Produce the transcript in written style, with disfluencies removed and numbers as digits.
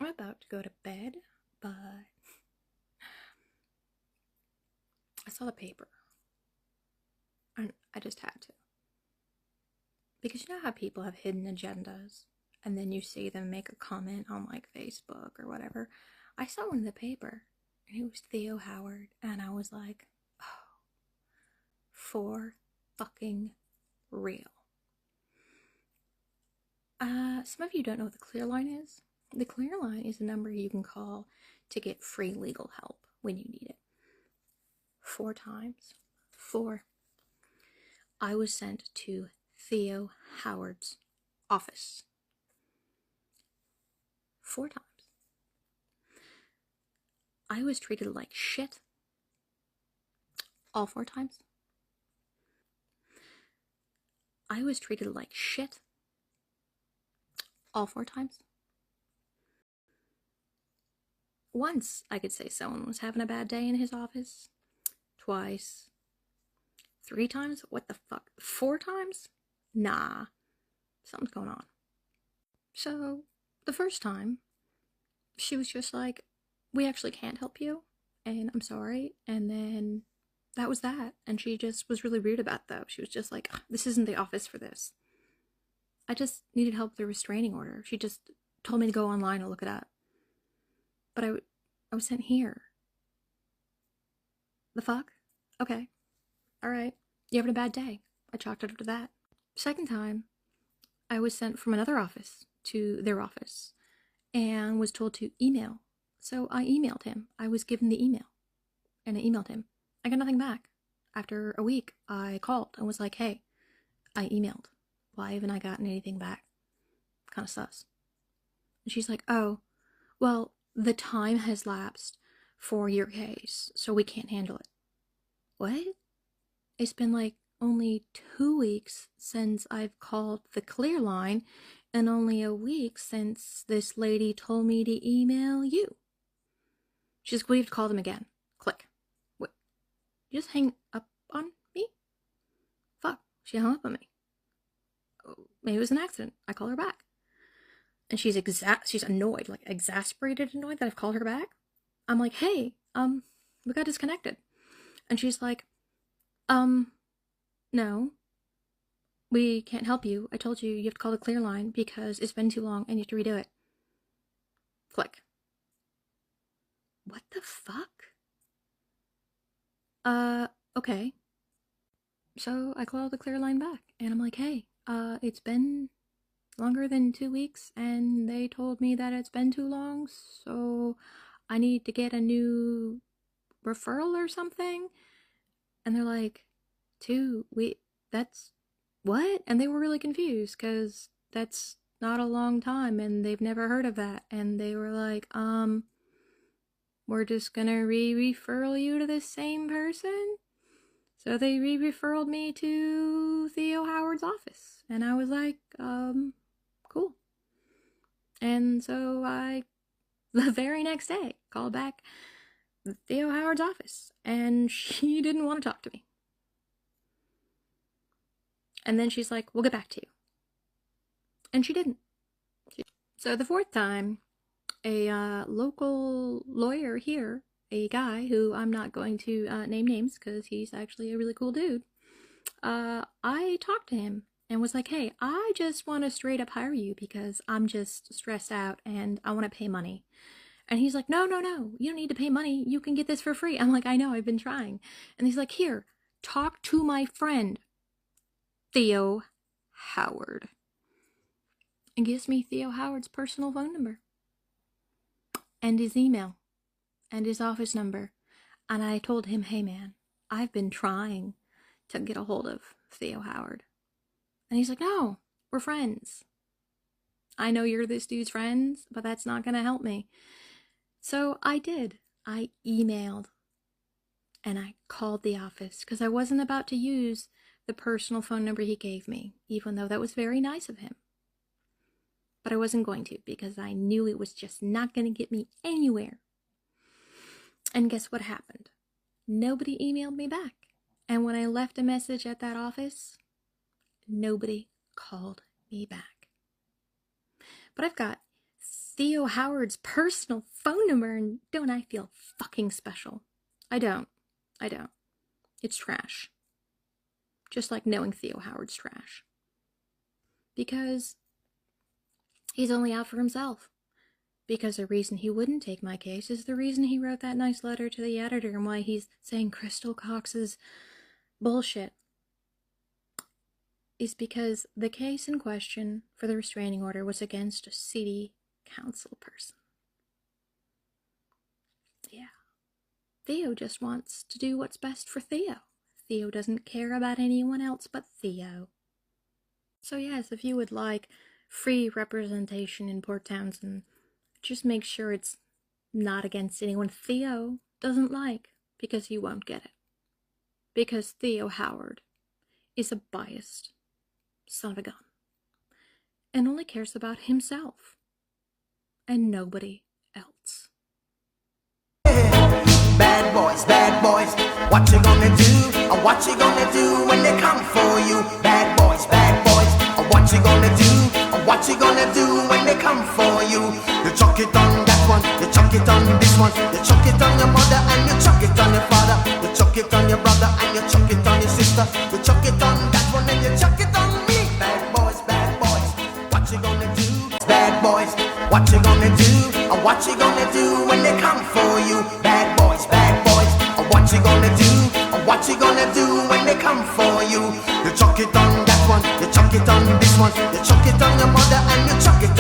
I'm about to go to bed, but I saw the paper. And I just had to. Because you know how people have hidden agendas, and then you see them make a comment on like Facebook or whatever. I saw one in the paper, and it was Theo Howard, and I was like, oh, for fucking real. Some of you don't know what the Clear Line is. The Clear Line is a number you can call to get free legal help when you need it. 4 times. 4. I was sent to Theo Howard's office. 4 times. I was treated like shit. All 4 times. I was treated like shit. All 4 times. Once I could say someone was having a bad day in his office. Twice. 3 times? What the fuck? 4 times? Nah. Something's going on. So, the first time, she was just like, we actually can't help you, and I'm sorry, and then that was that. And she just was really weird about that. She was just like, this isn't the office for this. I just needed help with the restraining order. She just told me to go online and look it up. But I was sent here. The fuck? Okay. Alright. You having a bad day? I chalked it up to that. Second time, I was sent from another office to their office and was told to email. So I emailed him. I was given the email. And I emailed him. I got nothing back. After a week, I called and was like, hey, I emailed. Why haven't I gotten anything back? Kind of sus. And she's like, oh, well, the time has lapsed for your case, so we can't handle it. What? It's been like only 2 weeks since I've called the Clear Line, and only a week since this lady told me to email you. She's like, we have to call them again. Click. What? You just hang up on me? Fuck. She hung up on me. Maybe it was an accident. I call her back. And she's annoyed, like exasperated annoyed that I've called her back. I'm like, hey, we got disconnected. And she's like, no, we can't help you. I told you you have to call the Clear Line because it's been too long and you have to redo it. Click. What the fuck? Okay. So I called the Clear Line back and I'm like, hey, it's been longer than 2 weeks and they told me that it's been too long, so I need to get a new referral or something. And they're like, that's what? And they were really confused because that's not a long time and they've never heard of that. And they were like, we're just gonna referral you to the same person. So they referraled me to Theo Howard's office. And I was like, cool. And so I, the very next day, called back Theo Howard's office. And she didn't want to talk to me. And then she's like, we'll get back to you. And she didn't. So the 4th time, a local lawyer here, a guy who I'm not going to name names because he's actually a really cool dude, I talked to him and was like, hey, I just want to straight up hire you because I'm just stressed out and I want to pay money. And he's like, no, you don't need to pay money. You can get this for free. I'm like, I know, I've been trying. And he's like, here, talk to my friend, Theo Howard. And gives me Theo Howard's personal phone number. And his email. And his office number. And I told him, hey man, I've been trying to get a hold of Theo Howard. And he's like, no, we're friends. I know you're this dude's friends, but that's not going to help me. So I did. I emailed. And I called the office because I wasn't about to use the personal phone number he gave me, even though that was very nice of him. But I wasn't going to because I knew it was just not going to get me anywhere. And guess what happened? Nobody emailed me back. And when I left a message at that office, nobody called me back. But I've got Theo Howard's personal phone number, and don't I feel fucking special? I don't. It's trash. Just like knowing Theo Howard's trash. Because he's only out for himself. Because the reason he wouldn't take my case is the reason he wrote that nice letter to the editor and why he's saying Crystal Cox's bullshit is because the case in question for the restraining order was against a city council person. Yeah. Theo just wants to do what's best for Theo. Theo doesn't care about anyone else but Theo. So yes, if you would like free representation in Port Townsend, just make sure it's not against anyone Theo doesn't like, because you won't get it. Because Theo Howard is a biased son of a gun and only cares about himself and nobody else. Bad boys, what you gonna do? Or what you gonna do when they come for you? Bad boys, or what you gonna do? Or what you gonna do when they come for you? You chuck it on that one, you chuck it on this one, you chuck it on your mother and you chuck it on your father, you chuck it on your brother and you chuck it on your sister, you chuck it on that one and you chuck it on me. Bad boys, what you gonna do? Bad boys, what you gonna do? Or what you gonna do when they come for you? Bad boys, or what you gonna do? Or what you gonna do when they come for you? You chuck it on that one, you chuck it on this one, you chuck it on your mother and you chuck it on